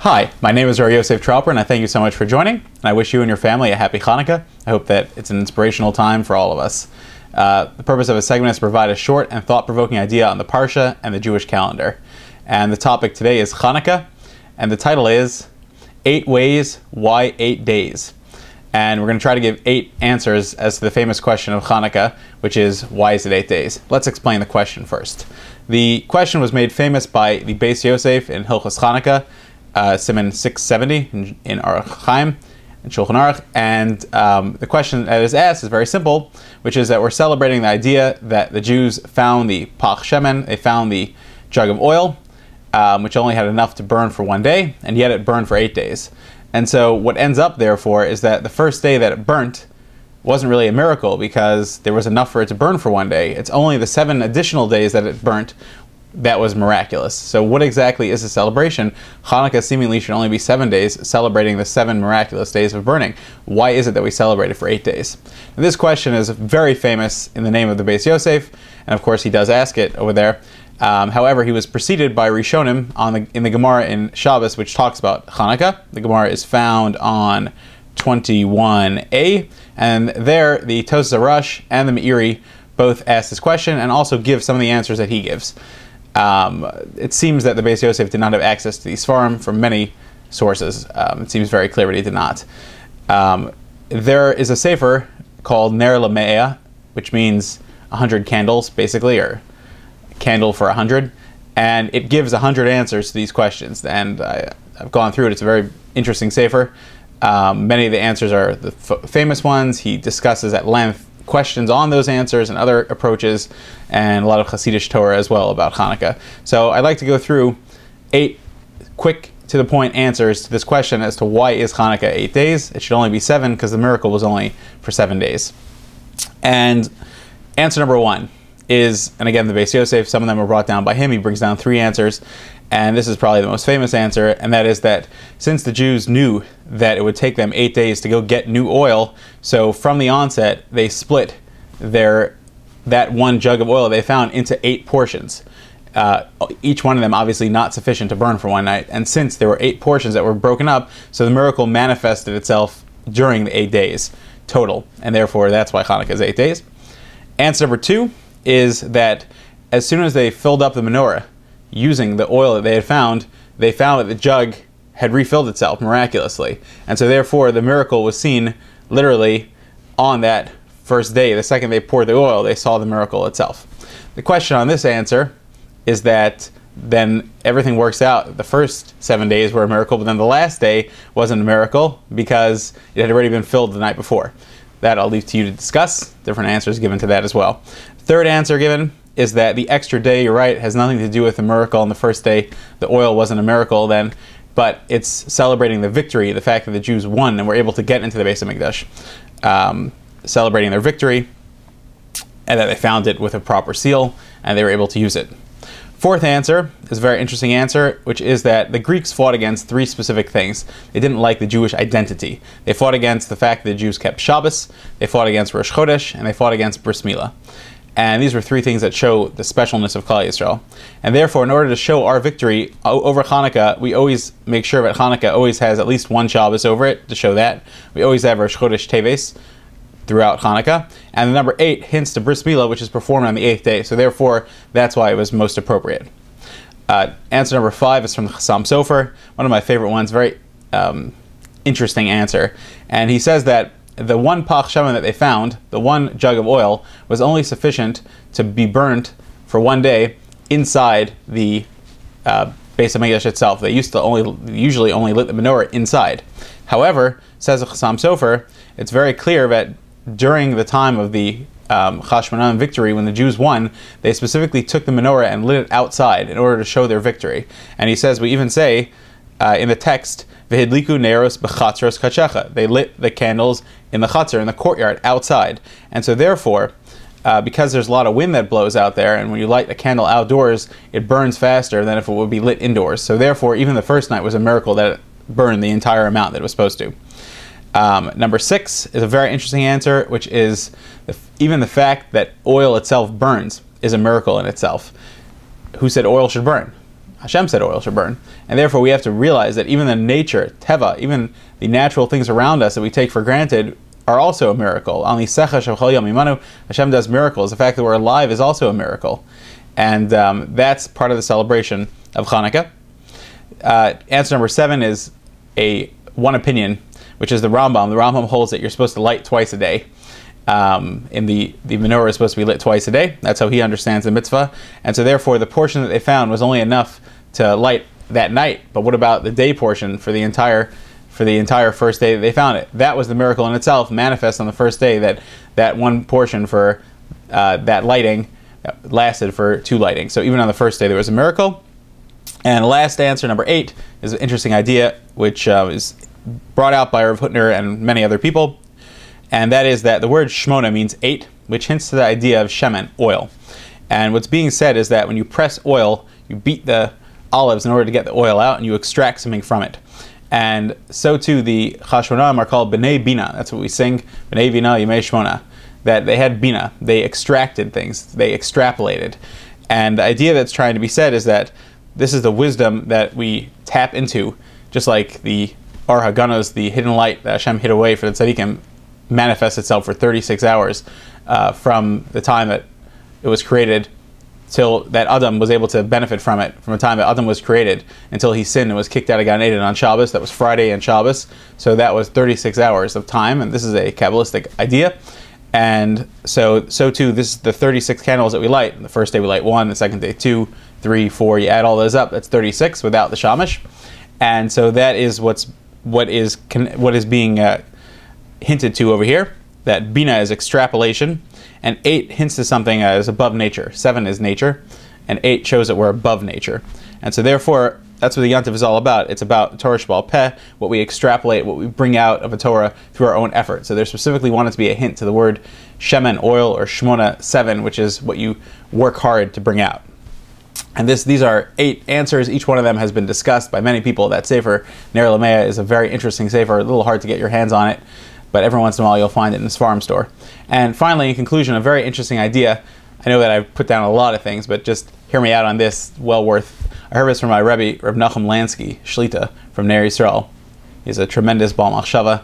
Hi, my name is Yosef Tropper, and I thank you so much for joining. And I wish you and your family a happy Chanukah. I hope that it's an inspirational time for all of us. The purpose of a segment is to provide a short and thought-provoking idea on the Parsha and the Jewish calendar. And the topic today is Chanukah, and the title is 8 Ways, Why 8 Days? And we're going to try to give 8 answers as to the famous question of Chanukah, which is, why is it 8 days? Let's explain the question first. The question was made famous by the Beis Yosef in Hilchos Chanukah, Siman 670 in Aruch Chaim and Shulchan Aruch, and the question that is asked is very simple, which is that we're celebrating the idea that the Jews found the pach shemen, they found the jug of oil, which only had enough to burn for 1 day, and yet it burned for 8 days. And so what ends up, therefore, is that the first day that it burnt wasn't really a miracle because there was enough for it to burn for 1 day. It's only the 7 additional days that it burnt that was miraculous. So what exactly is the celebration? Chanukah seemingly should only be 7 days, celebrating the 7 miraculous days of burning. Why is it that we celebrate it for 8 days? And this question is very famous in the name of the Beis Yosef, and of course he does ask it over there. However, he was preceded by Rishonim in the Gemara in Shabbos, which talks about Chanukah. The Gemara is found on 21a, and there the Tosas Rush and the Meiri both ask this question and also give some of the answers that he gives. It seems that the Beis Yosef did not have access to these Sfarim from many sources. It seems very clear that he did not. There is a sefer called Ner L'Me'ah, which means 100 candles, basically, or candle for 100, and it gives 100 answers to these questions. And I've gone through it. It's a very interesting sefer. Many of the answers are the famous ones. He discusses at length questions on those answers and other approaches, and a lot of Hasidic Torah as well about Chanukah. So I'd like to go through 8 quick, to-the-point answers to this question as to why is Chanukah 8 days. It should only be 7 because the miracle was only for 7 days. And answer number 1 is, and again, the Beis Yosef, some of them are brought down by him. He brings down 3 answers, and this is probably the most famous answer, and that is that since the Jews knew that it would take them 8 days to go get new oil, so from the onset, they split that 1 jug of oil they found into 8 portions. Each one of them obviously not sufficient to burn for 1 night, and since there were 8 portions that were broken up, so the miracle manifested itself during the 8 days total, and therefore that's why Chanukah is 8 days. Answer number 2 is that as soon as they filled up the menorah using the oil that they had found, they found that the jug had refilled itself miraculously. And so therefore the miracle was seen literally on that first day. The second they poured the oil, they saw the miracle itself. The question on this answer is that then everything works out. The first 7 days were a miracle, but then the last day wasn't a miracle because it had already been filled the night before. That I'll leave to you to discuss. Different answers given to that as well. Third answer given is that the extra day, you're right, has nothing to do with the miracle on the first day. The oil wasn't a miracle then, but it's celebrating the victory, the fact that the Jews won and were able to get into the Beis HaMikdash, celebrating their victory, and that they found it with a proper seal, and they were able to use it. Fourth answer is a very interesting answer, which is that the Greeks fought against 3 specific things. They didn't like the Jewish identity. They fought against the fact that the Jews kept Shabbos, they fought against Rosh Chodesh, and they fought against Bris Milah. And these were 3 things that show the specialness of Klal Yisrael. And therefore, in order to show our victory over Chanukah, we always make sure that Chanukah always has at least 1 Shabbos over it to show that. We always have Rosh Chodesh Teves throughout Chanukah. And the number 8 hints to Bris Milah, which is performed on the 8th day. So therefore, that's why it was most appropriate. Answer number 5 is from the Chassam Sofer, one of my favorite ones, very interesting answer. And he says that the 1 pach shemen that they found, the 1 jug of oil, was only sufficient to be burnt for 1 day inside the Beis HaMikdash itself. They usually only lit the menorah inside. However, says the Chassam Sofer, it's very clear that during the time of the Chashmonaim victory, when the Jews won, they specifically took the menorah and lit it outside in order to show their victory. And he says, we even say in the text, V'hidliku neros b'chatzros kachecha. They lit the candles in the chatzar, in the courtyard, outside. And so therefore, because there's a lot of wind that blows out there, and when you light a candle outdoors, it burns faster than if it would be lit indoors. So therefore, even the first night was a miracle that it burned the entire amount that it was supposed to. Number 6 is a very interesting answer, which is even the fact that oil itself burns is a miracle in itself. Who said oil should burn? Hashem said oil should burn. And therefore we have to realize that even the nature, teva, even the natural things around us that we take for granted are also a miracle. Hashem does miracles. The fact that we're alive is also a miracle. And that's part of the celebration of Chanukah. Answer number 7 is one opinion, which is the Rambam. The Rambam holds that you're supposed to light twice a day. The menorah is supposed to be lit twice a day. That's how he understands the mitzvah. And so therefore the portion that they found was only enough to light that night. But what about the day portion for the entire first day that they found it? That was the miracle in itself, manifest on the first day, that one portion for that lighting lasted for 2 lightings. So even on the first day there was a miracle. And last answer, number 8, is an interesting idea which is brought out by Rav Hutner and many other people. And that is that the word shmona means 8, which hints to the idea of shemen, oil. And what's being said is that when you press oil, you beat the olives in order to get the oil out, and you extract something from it. And so too the Chashmonaim are called B'nai Bina. That's what we sing, B'nai Bina Yimei Shmona. That they had Bina. They extracted things. They extrapolated. And the idea that's trying to be said is that this is the wisdom that we tap into, just like the Or Haganos, the hidden light that Hashem hid away for the tzaddikim, manifests itself for 36 hours from the time that it was created till that Adam was able to benefit from it, from the time that Adam was created until he sinned and was kicked out of Gan Eden on Shabbos. That was Friday and Shabbos. So that was 36 hours of time, and this is a Kabbalistic idea. And so too, this is the 36 candles that we light. The first day we light 1, the second day 2, 3, 4. You add all those up, that's 36 without the shamash. And so that is what is being hinted to over here, that Bina is extrapolation, and 8 hints to something as above nature. 7 is nature, and 8 shows that we're above nature. And so therefore, that's what the Yontif is all about. It's about Torah Sheba'al Peh, what we extrapolate, what we bring out of a Torah through our own effort. So there specifically wanted to be a hint to the word shemen, oil, or shmona, 7, which is what you work hard to bring out. And these are 8 answers. Each one of them has been discussed by many people. That Sefer, Ner Lamea, is a very interesting Sefer, a little hard to get your hands on it, but every once in a while you'll find it in the Sfarim store. And finally, in conclusion, a very interesting idea. I know that I've put down a lot of things, but just hear me out on this, well worth. I heard this from my Rabbi, Reb Nachum Lansky, Shlita, from Ner Yisrael. He's a tremendous Baal Machshava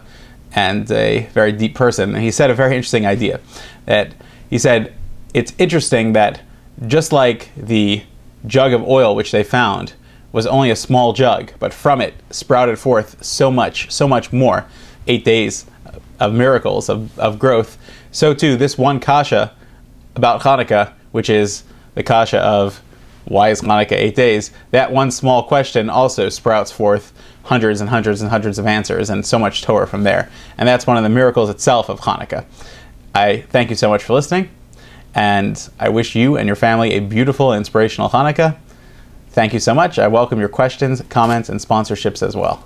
and a very deep person. And he said a very interesting idea. That he said, it's interesting that just like the jug of oil which they found was only a small jug, but from it sprouted forth so much more, 8 days of miracles, of growth. So too, this one kasha about Chanukah, which is the kasha of why is Chanukah 8 days, that one small question also sprouts forth hundreds and hundreds and hundreds of answers, and so much Torah from there. And that's one of the miracles itself of Chanukah. I thank you so much for listening, and I wish you and your family a beautiful, inspirational Chanukah. Thank you so much. I welcome your questions, comments, and sponsorships as well.